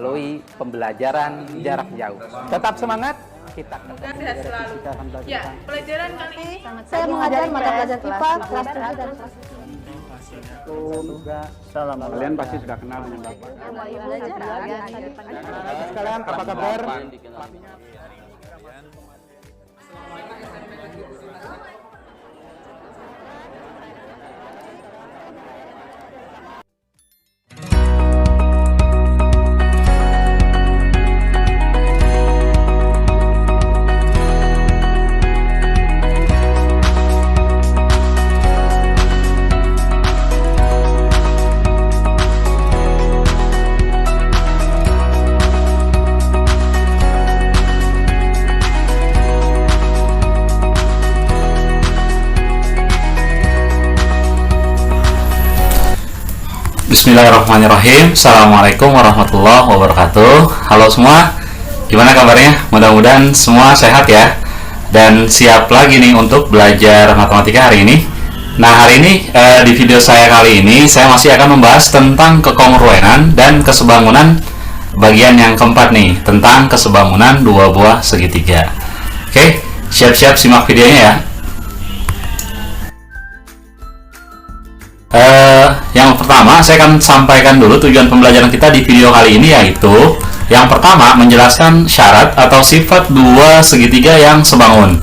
melalui pembelajaran jarak jauh. Tetap semangat, kita sehat selalu. Ya, pelajaran kali ini Saya mengajar mata pelajaran IPA kelas 7 dan Salam. Kalian pasti sudah kenal dengan Bapak. Sekalian, apa kabar? Bismillahirrahmanirrahim. Assalamualaikum warahmatullahi wabarakatuh. Halo semua, gimana kabarnya? Mudah-mudahan semua sehat ya, dan siap lagi nih untuk belajar matematika hari ini. Nah, hari ini di video saya kali ini saya masih akan membahas tentang kekongruenan dan kesebangunan bagian yang keempat nih, tentang kesebangunan dua buah segitiga. Oke, siap-siap simak videonya ya. Yang pertama saya akan sampaikan dulu tujuan pembelajaran kita di video kali ini, yaitu yang pertama menjelaskan syarat atau sifat dua segitiga yang sebangun.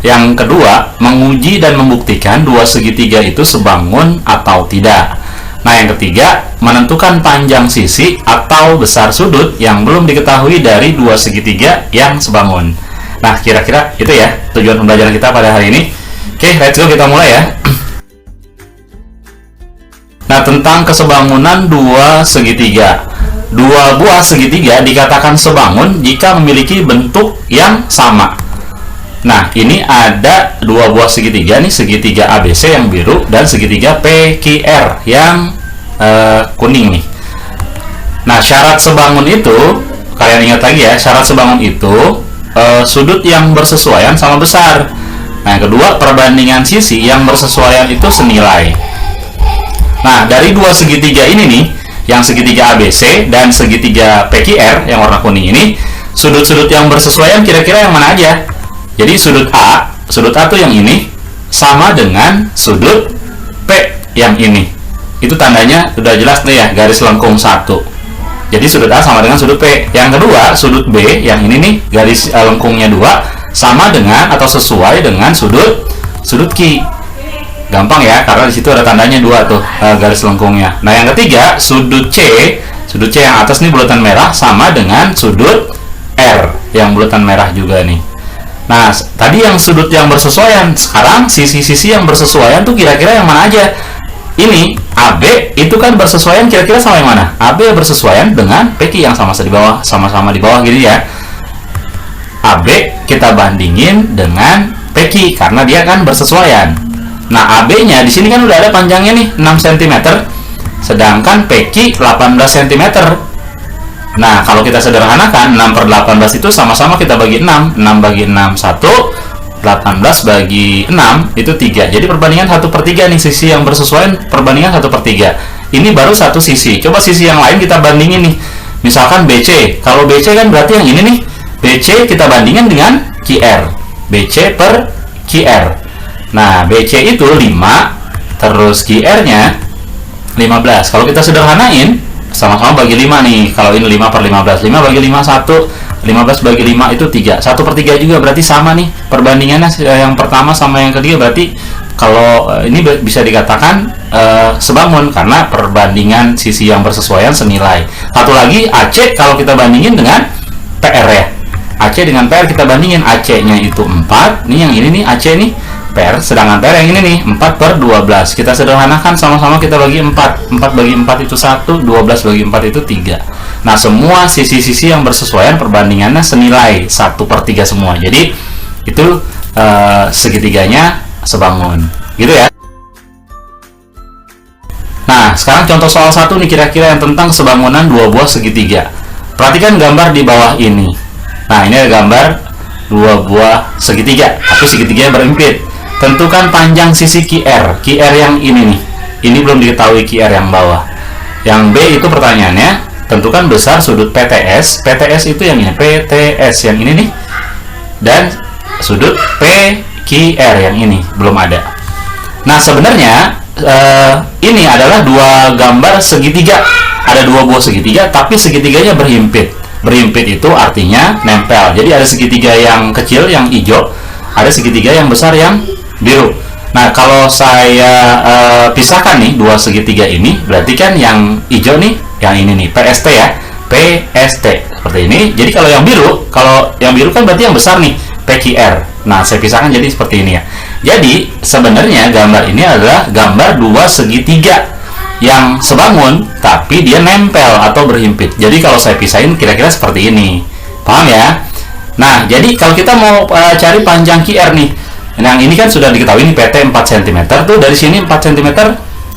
Yang kedua, menguji dan membuktikan dua segitiga itu sebangun atau tidak. Nah, yang ketiga, menentukan panjang sisi atau besar sudut yang belum diketahui dari dua segitiga yang sebangun. Nah, kira-kira itu ya tujuan pembelajaran kita pada hari ini. Oke, let's go, kita mulai ya. Nah, tentang kesebangunan dua segitiga. Dua buah segitiga dikatakan sebangun jika memiliki bentuk yang sama. Nah, ini ada dua buah segitiga nih, segitiga ABC yang biru dan segitiga PQR yang kuning nih. Nah, syarat sebangun itu, kalian ingat lagi ya, syarat sebangun itu sudut yang bersesuaian sama besar. Nah, yang kedua, perbandingan sisi yang bersesuaian itu senilai. Nah, dari dua segitiga ini nih, yang segitiga ABC dan segitiga PQR yang warna kuning ini, sudut-sudut yang bersesuaian kira-kira yang mana aja? Jadi sudut A tuh yang ini sama dengan sudut P yang ini. Itu tandanya udah jelas nih ya, garis lengkung 1. Jadi sudut A sama dengan sudut P. Yang kedua, sudut B yang ini nih, garis lengkungnya 2 sama dengan atau sesuai dengan sudut Q. Gampang ya, karena di situ ada tandanya 2 tuh, garis lengkungnya. Nah, yang ketiga, sudut C yang atas nih bulatan merah sama dengan sudut R yang bulatan merah juga nih. Nah, tadi yang sudut yang bersesuaian, sekarang sisi-sisi yang bersesuaian tuh kira-kira yang mana aja? Ini AB itu kan bersesuaian kira-kira sama yang mana? AB bersesuaian dengan PQ yang sama-sama di bawah gini ya. AB kita bandingin dengan PQ karena dia kan bersesuaian. Nah, AB-nya di sini kan udah ada panjangnya nih 6 cm, sedangkan PQ 18 cm. Nah, kalau kita sederhanakan 6/18 itu sama-sama kita bagi 6. 6 bagi 6 1, 18 bagi 6 itu 3. Jadi perbandingan 1/3 nih, sisi yang bersesuaian perbandingan 1/3. Ini baru satu sisi. Coba sisi yang lain kita bandingin nih. Misalkan BC. Kalau BC kan berarti yang ini nih. BC kita bandingin dengan QR. BC per QR. Nah, BC itu 5, terus QR-nya 15. Kalau kita sederhanain, sama-sama bagi 5 nih. Kalau ini 5/15, 5 bagi 5 1, 15 bagi 5 itu 3. 1/3 juga berarti sama nih. Perbandingannya yang pertama sama yang ketiga berarti kalau ini bisa dikatakan sebangun karena perbandingan sisi yang bersesuaian senilai. Satu lagi, AC kalau kita bandingin dengan PR ya. AC dengan PR kita bandingin, AC-nya itu 4. Nih yang ini nih AC nih PR, sedangkan PR yang ini nih 4/12. Kita sederhanakan, sama-sama kita bagi 4. 4 bagi 4 itu 1, 12 bagi 4 itu 3. Nah, semua sisi-sisi yang bersesuaian perbandingannya senilai 1/3 semua. Jadi itu segitiganya sebangun. Gitu ya. Nah, sekarang contoh soal 1 nih, kira-kira yang tentang sebangunan dua buah segitiga. Perhatikan gambar di bawah ini. Nah, ini ada gambar dua buah segitiga, tapi segitiganya berimpit. Tentukan panjang sisi QR. QR yang ini nih. Ini belum diketahui QR yang bawah. Yang B itu pertanyaannya, tentukan besar sudut PTS. PTS itu yang ini, PTS yang ini nih. Dan sudut PQR yang ini belum ada. Nah, sebenarnya ini adalah dua gambar segitiga. Ada dua buah segitiga, tapi segitiganya berhimpit. Berhimpit itu artinya nempel. Jadi ada segitiga yang kecil yang hijau, ada segitiga yang besar yang biru. Nah, kalau saya pisahkan nih dua segitiga ini, berarti kan yang hijau nih, yang ini nih, PST ya, PST seperti ini. Jadi kalau yang biru kan berarti yang besar nih, PQR. Nah, saya pisahkan jadi seperti ini ya. Jadi sebenarnya gambar ini adalah gambar dua segitiga yang sebangun, tapi dia nempel atau berhimpit. Jadi kalau saya pisahin kira-kira seperti ini, paham ya? Nah, jadi kalau kita mau cari panjang QR nih, yang ini kan sudah diketahui nih PT 4 cm tuh, dari sini 4 cm,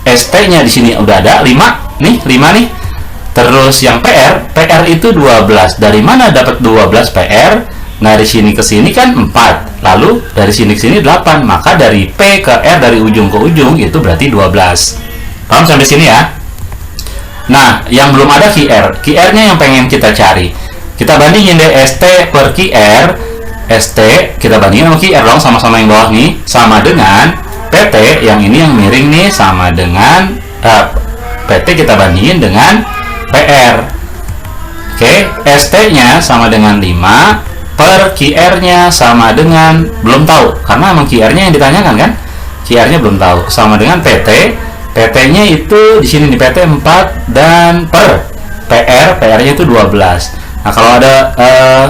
ST-nya di sini udah ada 5 nih. Terus yang PR itu 12. Dari mana dapat 12 PR? Nah, dari sini ke sini kan 4. Lalu dari sini ke sini 8. Maka dari P ke R, dari ujung ke ujung itu berarti 12. Paham sampai sini ya? Nah, yang belum ada QR. QR-nya yang pengen kita cari. Kita bandingin deh ST per QR. ST kita bandingin sama QR dong, sama-sama yang bawah nih, sama dengan PT yang ini yang miring nih, sama dengan PT kita bandingin dengan PR. Oke, ST-nya sama dengan 5 per QR-nya sama dengan belum tahu, karena emang QR-nya yang ditanyakan kan. QR-nya belum tahu, sama dengan PT. PT-nya itu di sini di PT 4 dan per PR-nya itu 12. Nah, kalau ada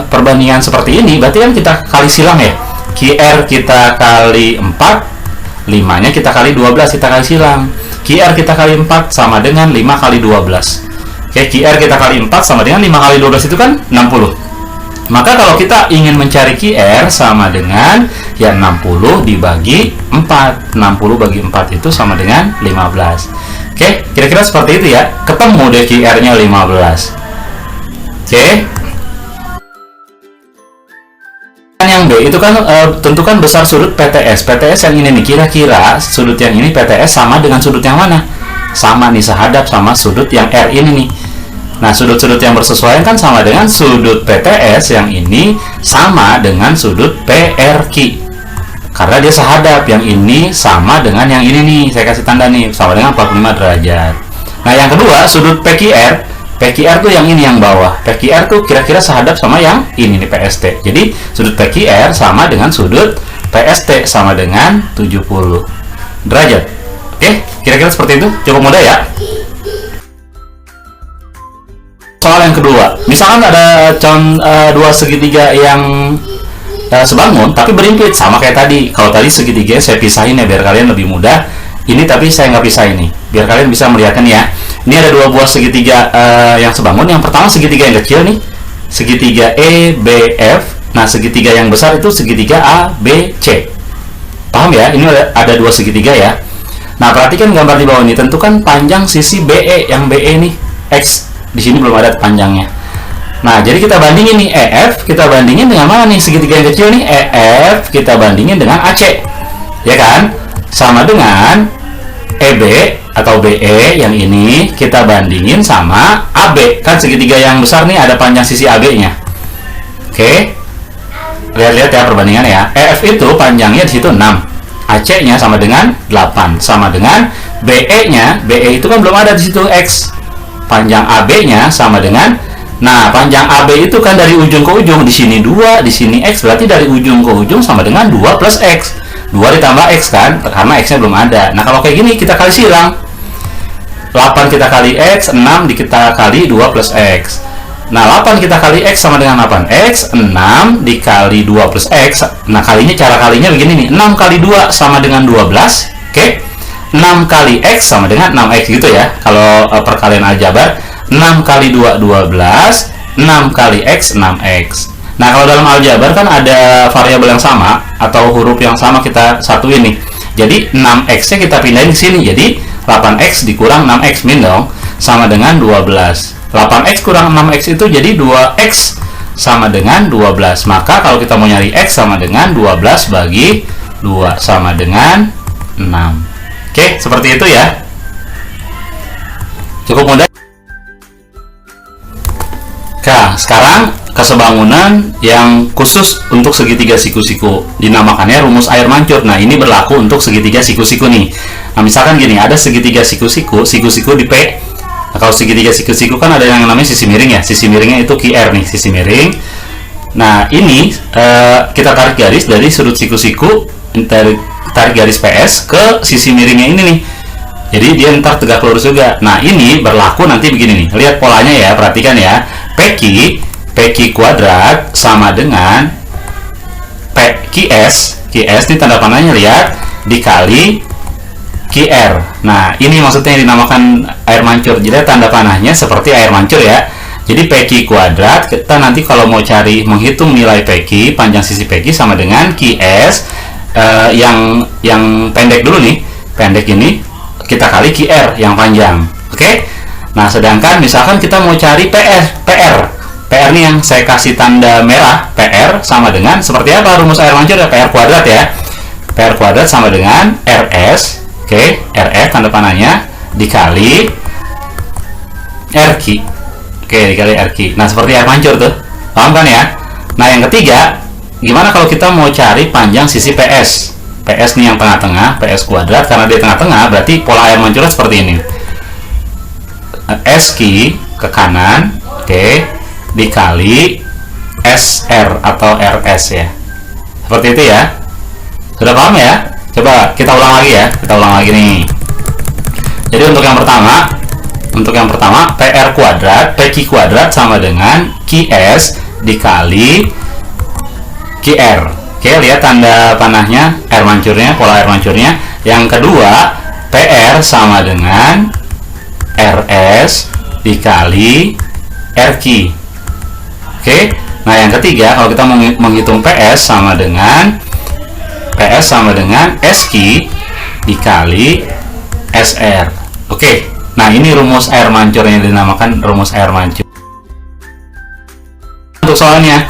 perbandingan seperti ini, berarti kan kita kali silang ya. QR kita kali 4, 5-nya kita kali 12, kita kali silang. QR kita kali 4 sama dengan 5 kali 12. Oke, QR kita kali 4 sama dengan 5 kali 12 itu kan 60. Maka kalau kita ingin mencari QR sama dengan ya 60 dibagi 4. 60 bagi 4 itu sama dengan 15. Oke, kira-kira seperti itu ya. Ketemu deh QR-nya 15. Oke. Yang B itu kan tentukan besar sudut PTS. PTS yang ini nih, kira-kira sudut yang ini PTS sama dengan sudut yang mana? Sama nih, sehadap sama sudut yang R ini nih. Nah, sudut-sudut yang bersesuaian kan sama dengan sudut PTS yang ini sama dengan sudut PRQ. Karena dia sehadap, yang ini sama dengan yang ini nih. Saya kasih tanda nih, sama dengan 45 derajat. Nah, yang kedua, sudut PQR. PQR tuh yang ini yang bawah. PQR tuh kira-kira sehadap sama yang ini nih, PST. Jadi, sudut PQR sama dengan sudut PST sama dengan 70 derajat. Oke, kira-kira seperti itu. Cukup mudah ya. Soal yang kedua, misalkan ada dua segitiga yang sebangun tapi berhimpit, sama kayak tadi. Kalau tadi segitiga saya pisahin ya biar kalian lebih mudah. Ini tapi saya nggak pisahin nih, biar kalian bisa melihatkan ya. Ini ada dua buah segitiga yang sebangun. Yang pertama segitiga yang kecil nih, segitiga EBF. Nah, segitiga yang besar itu segitiga ABC. Paham ya? Ini ada dua segitiga ya. Nah, perhatikan gambar di bawah ini. Tentukan panjang sisi BE. Yang BE nih X. Di sini belum ada panjangnya. Nah, jadi kita bandingin nih EF, kita bandingin dengan mana nih segitiga yang kecil nih? EF kita bandingin dengan AC. Ya kan? Sama dengan EB atau BE yang ini kita bandingin sama AB. Kan segitiga yang besar nih ada panjang sisi AB-nya. Oke. Lihat-lihat ya perbandingan ya. EF itu panjangnya di situ 6. AC-nya sama dengan 8, sama dengan BE-nya. BE itu kan belum ada di situ X. Panjang AB-nya sama dengan, nah panjang AB itu kan dari ujung ke ujung, di sini 2, di sini X, berarti dari ujung ke ujung sama dengan 2 plus X. 2 ditambah X kan, karena X-nya belum ada. Nah, kalau kayak gini kita kali silang. 8 kita kali X, 6 kita kali 2 plus X. Nah, 8 kita kali X sama dengan 8X, 6 dikali 2 plus X. Nah, cara kalinya begini nih, 6 kali 2 sama dengan 12, oke? 6 kali X sama dengan 6X gitu ya. Kalau perkalian aljabar, 6 kali 2, 12. 6 kali X, 6X. Nah, kalau dalam aljabar kan ada variabel yang sama atau huruf yang sama kita satuin nih. Jadi, 6X-nya kita pindahin ke sini. Jadi, 8X dikurang 6X min dong. Sama dengan 12. 8X kurang 6X itu jadi 2X sama dengan 12. Maka kalau kita mau nyari X sama dengan 12 bagi 2 sama dengan 6. Oke, seperti itu ya. Cukup mudah. Nah, sekarang kesebangunan yang khusus untuk segitiga siku-siku, dinamakannya rumus air mancur. Nah, ini berlaku untuk segitiga siku-siku nih. Nah, misalkan gini, ada segitiga siku-siku di P. Nah, kalau segitiga siku-siku kan ada yang namanya sisi miring ya. Sisi miringnya itu QR nih, sisi miring. Nah, ini kita tarik garis dari sudut siku-siku, tarik garis PS ke sisi miringnya ini nih. Jadi dia ntar tegak lurus juga. Nah, ini berlaku nanti begini nih. Lihat polanya ya, perhatikan ya. PQ kuadrat sama dengan QS ini tanda panahnya, lihat, dikali QR. Nah, ini maksudnya yang dinamakan air mancur. Jadi tanda panahnya seperti air mancur ya. Jadi PQ kuadrat, kita nanti kalau mau cari menghitung nilai PQ, panjang sisi PQ sama dengan QS yang pendek dulu nih. Pendek ini kita kali QR yang panjang. Oke? Nah, sedangkan misalkan kita mau cari PR nih yang saya kasih tanda merah, PR sama dengan seperti apa rumus air mancur ya, PR kuadrat ya. PR kuadrat sama dengan RS, oke, RS tanda panahnya dikali RQ. Oke, dikali RQ. Nah, seperti air mancur tuh. Paham kan ya? Nah, yang ketiga, gimana kalau kita mau cari panjang sisi PS? PS nih yang tengah-tengah, PS kuadrat, karena dia tengah-tengah berarti pola air mancurnya seperti ini. SQ ke kanan, oke, dikali SR atau RS ya. Seperti itu ya. Sudah paham ya? Coba kita ulang lagi ya. Kita ulang lagi nih. Jadi untuk yang pertama PR kuadrat, PQ kuadrat sama dengan QS dikali QR. Oke, lihat tanda panahnya air mancurnya, pola air mancurnya. Yang kedua, PR sama dengan RS dikali RQ. Oke, nah yang ketiga, kalau kita menghitung PS sama dengan SQ dikali SR. Oke, nah ini rumus air mancur yang dinamakan rumus air mancur. Untuk soalnya,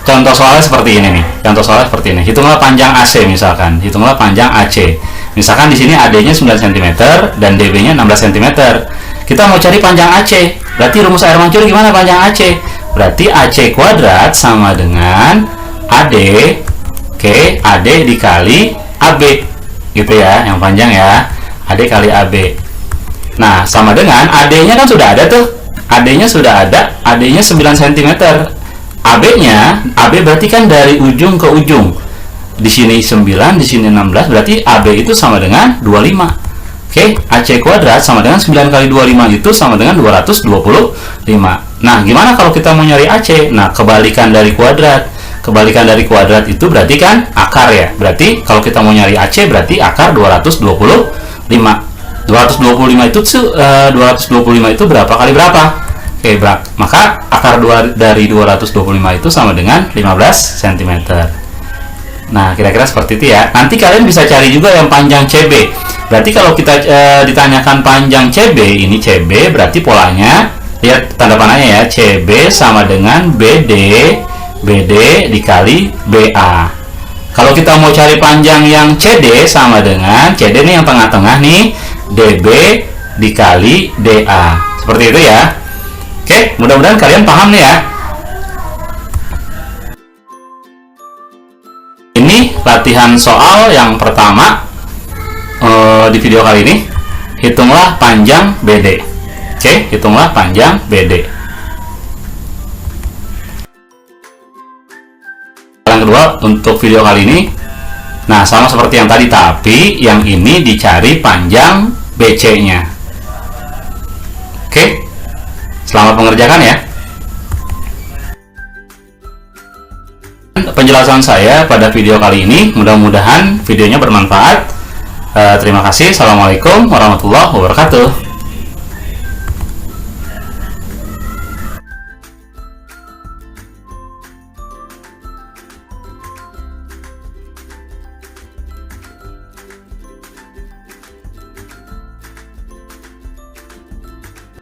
contoh soalnya seperti ini nih. Hitunglah panjang AC misalkan. Hitunglah panjang AC. Misalkan di sini AD-nya 9 cm dan DB-nya 16 cm. Kita mau cari panjang AC. Berarti rumus air mancur gimana panjang AC? Berarti AC kuadrat sama dengan AD. Oke, AD dikali AB. Gitu ya, yang panjang ya. AD kali AB. Nah, sama dengan AD-nya kan sudah ada tuh. AD-nya sudah ada. AD-nya 9 cm. AB-nya, AB berarti kan dari ujung ke ujung. Di sini 9, di sini 16, berarti AB itu sama dengan 25. Oke, AC kuadrat sama dengan 9 kali 25 itu sama dengan 225. Nah, gimana kalau kita mau nyari AC? Nah, kebalikan dari kuadrat. Kebalikan dari kuadrat itu berarti kan akar ya. Berarti kalau kita mau nyari AC berarti akar 225. 225 itu berapa kali berapa? Oke, maka akar dari 225 itu sama dengan 15 cm. Nah, kira-kira seperti itu ya. Nanti kalian bisa cari juga yang panjang CB. Berarti kalau kita ditanyakan panjang CB, ini CB berarti polanya, lihat tanda panahnya ya, CB sama dengan BD dikali BA. Kalau kita mau cari panjang yang CD sama dengan CD nih yang tengah-tengah nih, DB dikali DA. Seperti itu ya. Oke, mudah-mudahan kalian paham nih ya. Ini latihan soal yang pertama di video kali ini. Hitunglah panjang BD. Oke, hitunglah panjang BD. Yang kedua untuk video kali ini, nah sama seperti yang tadi, tapi yang ini dicari panjang BC-nya. Oke, selamat mengerjakan ya. Penjelasan saya pada video kali ini, mudah-mudahan videonya bermanfaat. Terima kasih. Assalamualaikum warahmatullahi wabarakatuh.